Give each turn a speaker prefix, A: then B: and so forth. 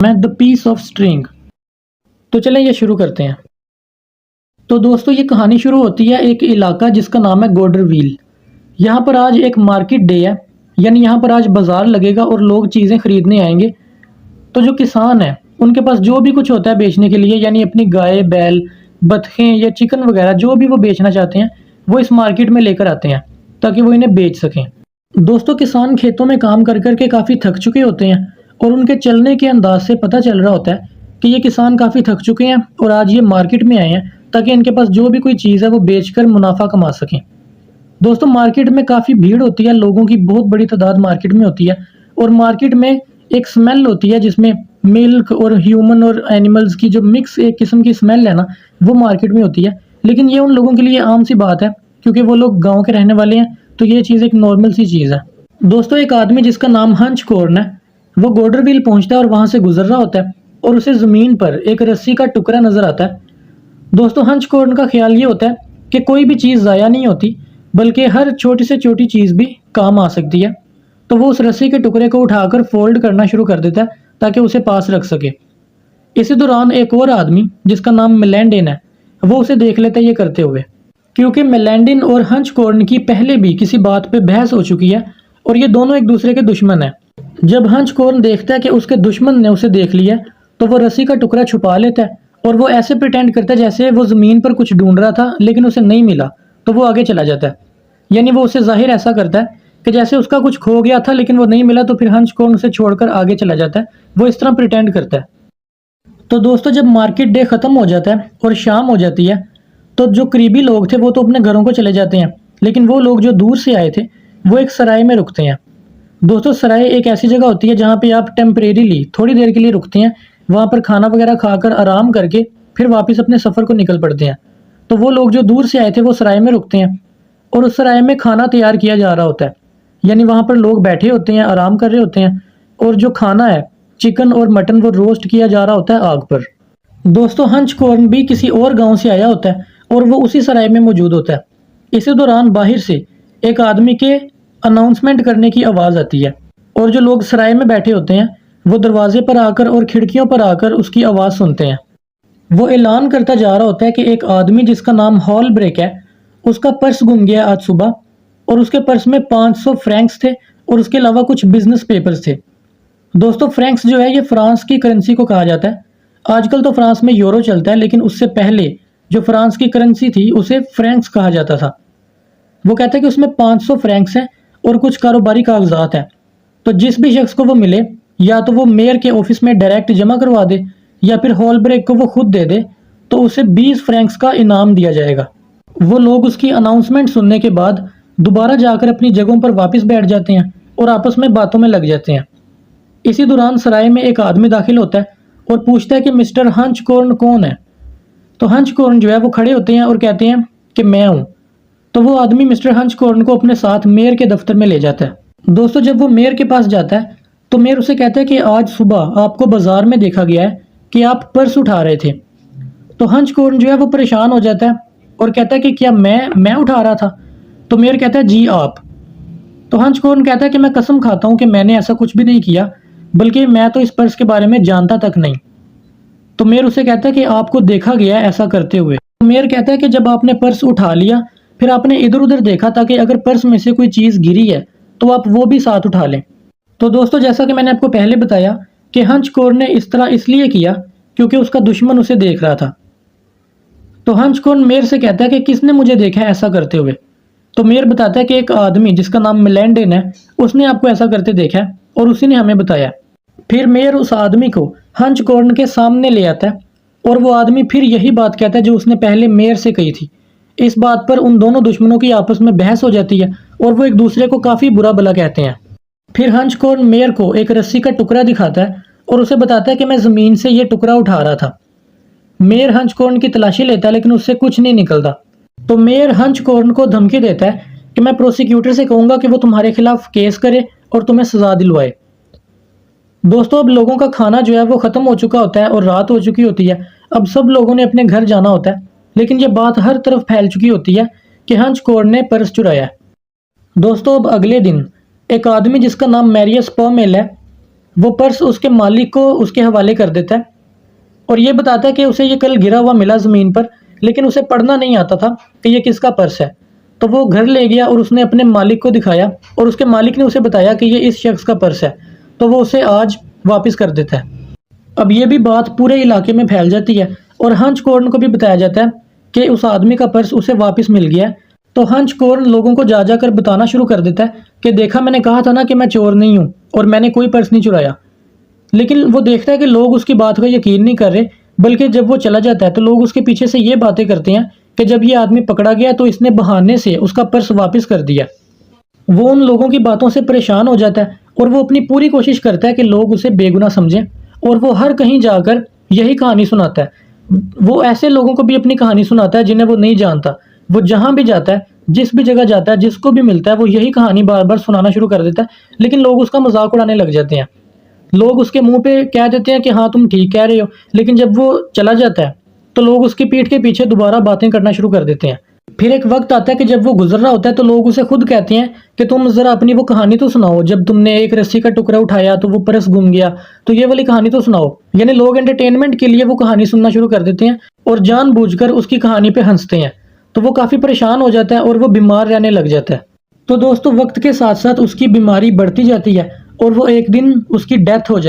A: میں دا پیس of string. تو چلیں یہ شروع کرتے ہیں۔ تو دوستو یہ کہانی شروع ہوتی ہے ایک علاقہ جس کا نام ہے گورڈر ویل۔ یہاں پر آج ایک مارکیٹ ڈے ہے، یعنی یہاں پر آج بازار لگے گا اور لوگ چیزیں خریدنے آئیں گے۔ تو جو کسان ہیں ان کے پاس جو بھی کچھ ہوتا ہے بیچنے کے لیے، یعنی اپنی گائے، بیل، بطخیں یا چکن وغیرہ جو بھی وہ بیچنا چاہتے ہیں وہ اس مارکیٹ میں لے کر آتے ہیں تاکہ وہ انہیں بیچ سکیں۔ دوستو کسان کھیتوں میں کام کر کر کے کافی تھک چکے ہوتے ہیں اور ان کے چلنے کے انداز سے پتہ چل رہا ہوتا ہے کہ یہ کسان کافی تھک چکے ہیں اور آج یہ مارکیٹ میں آئے ہیں تاکہ ان کے پاس جو بھی کوئی چیز ہے وہ بیچ کر منافع کما سکیں۔ دوستو مارکیٹ میں کافی بھیڑ ہوتی ہے، لوگوں کی بہت بڑی تعداد مارکیٹ میں ہوتی ہے اور مارکیٹ میں ایک سمیل ہوتی ہے جس میں ملک اور ہیومن اور اینیملز کی جو مکس ایک قسم کی سمیل ہے نا، وہ مارکیٹ میں ہوتی ہے۔ لیکن یہ ان لوگوں کے لیے عام سی بات ہے کیونکہ وہ لوگ گاؤں کے رہنے والے ہیں، تو یہ چیز ایک نارمل سی چیز ہے۔ دوستو ایک آدمی جس کا نام ہنچ کورن ہے وہ گورڈر ویل پہنچتا ہے اور وہاں سے گزر رہا ہوتا ہے اور اسے زمین پر ایک رسی کا ٹکڑا نظر آتا ہے۔ دوستو ہنچ کورن کا خیال یہ ہوتا ہے کہ کوئی بھی چیز ضائع نہیں ہوتی بلکہ ہر چھوٹی سے چھوٹی چیز بھی کام آ سکتی ہے، تو وہ اس رسی کے ٹکڑے کو اٹھا کر فولڈ کرنا شروع کر دیتا ہے تاکہ اسے پاس رکھ سکے۔ اسی دوران ایک اور آدمی جس کا نام میلینڈن ہے وہ اسے دیکھ لیتا ہے یہ کرتے ہوئے، کیونکہ میلینڈن اور ہنچ کورن کی پہلے بھی کسی بات پہ بحث ہو چکی ہے اور یہ دونوں ایک دوسرے کے دشمن ہیں۔ جب ہنچ کورن دیکھتا ہے کہ اس کے دشمن نے اسے دیکھ لیا تو وہ رسی کا ٹکڑا چھپا لیتا ہے اور وہ ایسے پریٹینڈ کرتا ہے جیسے وہ زمین پر کچھ ڈھونڈ رہا تھا لیکن اسے نہیں ملا، تو وہ آگے چلا جاتا ہے، یعنی وہ اسے ظاہر ایسا کرتا ہے کہ جیسے اس کا کچھ کھو گیا تھا لیکن وہ نہیں ملا، تو پھر ہنچ کورن اسے چھوڑ کر آگے چلا جاتا ہے، وہ اس طرح پریٹینڈ کرتا ہے۔ تو دوستو جب مارکیٹ ڈے ختم ہو جاتا ہے اور شام ہو جاتی ہے تو جو قریبی لوگ تھے وہ تو اپنے گھروں کو چلے جاتے ہیں، لیکن وہ لوگ جو دور سے آئے تھے وہ ایک سرائے میں رکتے ہیں۔ دوستو سرائے ایک ایسی جگہ ہوتی ہے جہاں پہ آپ ٹیمپریریلی تھوڑی دیر کے لیے رکتے ہیں، وہاں پر کھانا وغیرہ کھا کر آرام کر کے پھر واپس اپنے سفر کو نکل پڑتے ہیں۔ تو وہ لوگ جو دور سے آئے تھے وہ سرائے میں رکتے ہیں اور اس سرائے میں کھانا تیار کیا جا رہا ہوتا ہے، یعنی وہاں پر لوگ بیٹھے ہوتے ہیں، آرام کر رہے ہوتے ہیں اور جو کھانا ہے چکن اور مٹن وہ روسٹ کیا جا رہا ہوتا ہے آگ پر۔ دوستو ہنچ کورن بھی کسی اور گاؤں سے آیا ہوتا ہے اور وہ اسی سرائے میں موجود ہوتا ہے۔ اسی دوران باہر سے ایک آدمی کے اناؤنسمنٹ کرنے کی آواز آتی ہے اور جو لوگ سرائے میں بیٹھے ہوتے ہیں وہ دروازے پر آ کر اور کھڑکیوں پر آ کر اس کی آواز سنتے ہیں۔ وہ اعلان کرتا جا رہا ہوتا ہے کہ ایک آدمی جس کا نام ہال بریک ہے اس کا پرس گم گیا آج صبح، اور اس کے پرس میں 500 فرینکس تھے اور اس کے علاوہ کچھ بزنس پیپرز تھے۔ دوستو فرینکس جو ہے یہ فرانس کی کرنسی کو کہا جاتا ہے۔ آج کل تو فرانس میں یورو چلتا ہے لیکن اس سے پہلے جو فرانس کی کرنسی تھی اسے فرینکس کہا جاتا تھا۔ وہ کہتا ہے کہ اس میں 500 فرینکس ہیں اور کچھ کاروباری کاغذات ہیں، تو جس بھی شخص کو وہ ملے یا تو وہ میئر کے آفس میں ڈائریکٹ جمع کروا دے یا پھر ہال بریک کو وہ خود دے دے، تو اسے 20 فرینکس کا انعام دیا جائے گا۔ وہ لوگ اس کی اناؤنسمنٹ سننے کے بعد دوبارہ جا کر اپنی جگہوں پر واپس بیٹھ جاتے ہیں اور آپس میں باتوں میں لگ جاتے ہیں۔ اسی دوران سرائے میں ایک آدمی داخل ہوتا ہے اور پوچھتا ہے کہ مسٹر ہنچ کورن کون ہے؟ تو ہنچ کورن جو ہے وہ کھڑے ہوتے ہیں اور کہتے ہیں کہ میں ہوں۔ تو وہ آدمی مسٹر ہنچ کورن کو اپنے ساتھ میئر کے دفتر میں لے جاتا ہے۔ دوستو جب وہ میئر کے پاس جاتا ہے تو میئر اسے کہتا ہے کہ آج صبح آپ کو بازار میں دیکھا گیا ہے کہ آپ پرس اٹھا رہے تھے۔ تو ہنچ کورن جو ہے وہ پریشان ہو جاتا ہے اور کہتا ہے کہ کیا میں اٹھا رہا تھا؟ تو میئر کہتا ہے جی آپ۔ تو ہنچ کورن کہتا ہے کہ میں قسم کھاتا ہوں کہ میں نے ایسا کچھ بھی نہیں کیا، بلکہ میں تو اس پرس کے بارے میں جانتا تک نہیں۔ تو میئر اسے کہتا ہے کہ آپ کو دیکھا گیا ہے ایسا کرتے ہوئے۔ تو میئر کہتا ہے کہ جب آپ نے پرس اٹھا لیا پھر آپ نے ادھر ادھر دیکھا تاکہ اگر پرس میں سے کوئی چیز گری ہے تو آپ وہ بھی ساتھ اٹھا لیں۔ تو دوستو جیسا کہ میں نے آپ کو پہلے بتایا کہ ہنچ کورن نے اس طرح اس لیے کیا کیونکہ اس کا دشمن اسے دیکھ رہا تھا۔ تو ہنچ کورن میئر سے کہتا ہے کہ کس نے مجھے دیکھا ایسا کرتے ہوئے؟ تو میئر بتاتا ہے کہ ایک آدمی جس کا نام میلینڈن ہے اس نے آپ کو ایسا کرتے دیکھا ہے اور اسی نے ہمیں بتایا۔ پھر میئر اس آدمی کو ہنچ کورن کے سامنے لے آتا ہے اور وہ آدمی پھر یہی بات کہتا ہے جو اس نے پہلے میئر سے کہی تھی۔ اس بات پر ان دونوں دشمنوں کی آپس میں بحث ہو جاتی ہے اور وہ ایک دوسرے کو کافی برا بھلا کہتے ہیں۔ پھر ہنچ کورن میئر کو ایک رسی کا ٹکڑا دکھاتا ہے اور اسے بتاتا ہے کہ میں زمین سے یہ ٹکڑا اٹھا رہا تھا۔ میئر ہنچ کورن کی تلاشی لیتا ہے لیکن اس سے کچھ نہیں نکلتا۔ تو میئر ہنچ کورن کو دھمکی دیتا ہے کہ میں پروسیکیوٹر سے کہوں گا کہ وہ تمہارے خلاف کیس کرے اور تمہیں سزا دلوائے۔ دوستو اب لوگوں کا کھانا جو ہے وہ ختم ہو چکا ہوتا ہے اور رات ہو چکی ہوتی ہے، اب سب لوگوں نے اپنے گھر جانا ہوتا ہے، لیکن یہ بات ہر طرف پھیل چکی ہوتی ہے کہ ہنچ کورن نے پرس چرایا ہے۔ دوستو اب اگلے دن ایک آدمی جس کا نام میریس پومیل ہے وہ پرس اس کے مالک کو اس کے حوالے کر دیتا ہے اور یہ بتاتا ہے کہ اسے یہ کل گرا ہوا ملا زمین پر، لیکن اسے پڑھنا نہیں آتا تھا کہ یہ کس کا پرس ہے۔ تو وہ گھر لے گیا اور اس نے اپنے مالک کو دکھایا اور اس کے مالک نے اسے بتایا کہ یہ اس شخص کا پرس ہے، تو وہ اسے آج واپس کر دیتا ہے۔ اب یہ بھی بات پورے علاقے میں پھیل جاتی ہے اور ہنچ کورن کو بھی بتایا جاتا ہے کہ اس آدمی کا پرس اسے واپس مل گیا ہے۔ تو ہنچ کورن لوگوں کو جا کر بتانا شروع کر دیتا ہے کہ دیکھا، میں نے کہا تھا نا کہ میں چور نہیں ہوں اور میں نے کوئی پرس نہیں چرایا۔ لیکن وہ دیکھتا ہے کہ لوگ اس کی بات کا یقین نہیں کر رہے، بلکہ جب وہ چلا جاتا ہے تو لوگ اس کے پیچھے سے یہ باتیں کرتے ہیں کہ جب یہ آدمی پکڑا گیا تو اس نے بہانے سے اس کا پرس واپس کر دیا۔ وہ ان لوگوں کی باتوں سے پریشان ہو جاتا ہے اور وہ اپنی پوری کوشش کرتا ہے کہ لوگ اسے بے گناہ سمجھیں، اور وہ ہر کہیں جا کر یہی کہانی سناتا ہے۔ وہ ایسے لوگوں کو بھی اپنی کہانی سناتا ہے جنہیں وہ نہیں جانتا۔ وہ جہاں بھی جاتا ہے، جس بھی جگہ جاتا ہے، جس کو بھی ملتا ہے، وہ یہی کہانی بار بار سنانا شروع کر دیتا ہے، لیکن لوگ اس کا مذاق اڑانے لگ جاتے ہیں۔ لوگ اس کے منہ پہ کہہ دیتے ہیں کہ ہاں تم ٹھیک کہہ رہے ہو، لیکن جب وہ چلا جاتا ہے تو لوگ اس کی پیٹھ کے پیچھے دوبارہ باتیں کرنا شروع کر دیتے ہیں۔ پھر ایک وقت آتا ہے کہ جب وہ گزر رہا ہوتا ہے تو لوگ اسے خود کہتے ہیں کہ تم ذرا اپنی وہ کہانی تو سناؤ، جب تم نے ایک رسی کا ٹکڑا اٹھایا تو وہ پرس گم گیا، تو یہ والی کہانی تو سناؤ۔ یعنی لوگ انٹرٹینمنٹ کے لیے وہ کہانی سننا شروع کر دیتے ہیں اور جان بوجھ کر اس کی کہانی پہ ہنستے ہیں۔ تو وہ کافی پریشان ہو جاتا ہے اور وہ بیمار رہنے لگ جاتا ہے۔ تو دوستو، وقت کے ساتھ ساتھ اس کی بیماری بڑھتی جاتی ہے اور وہ ایک دن اس کی ڈیتھ ہو جاتی ہے۔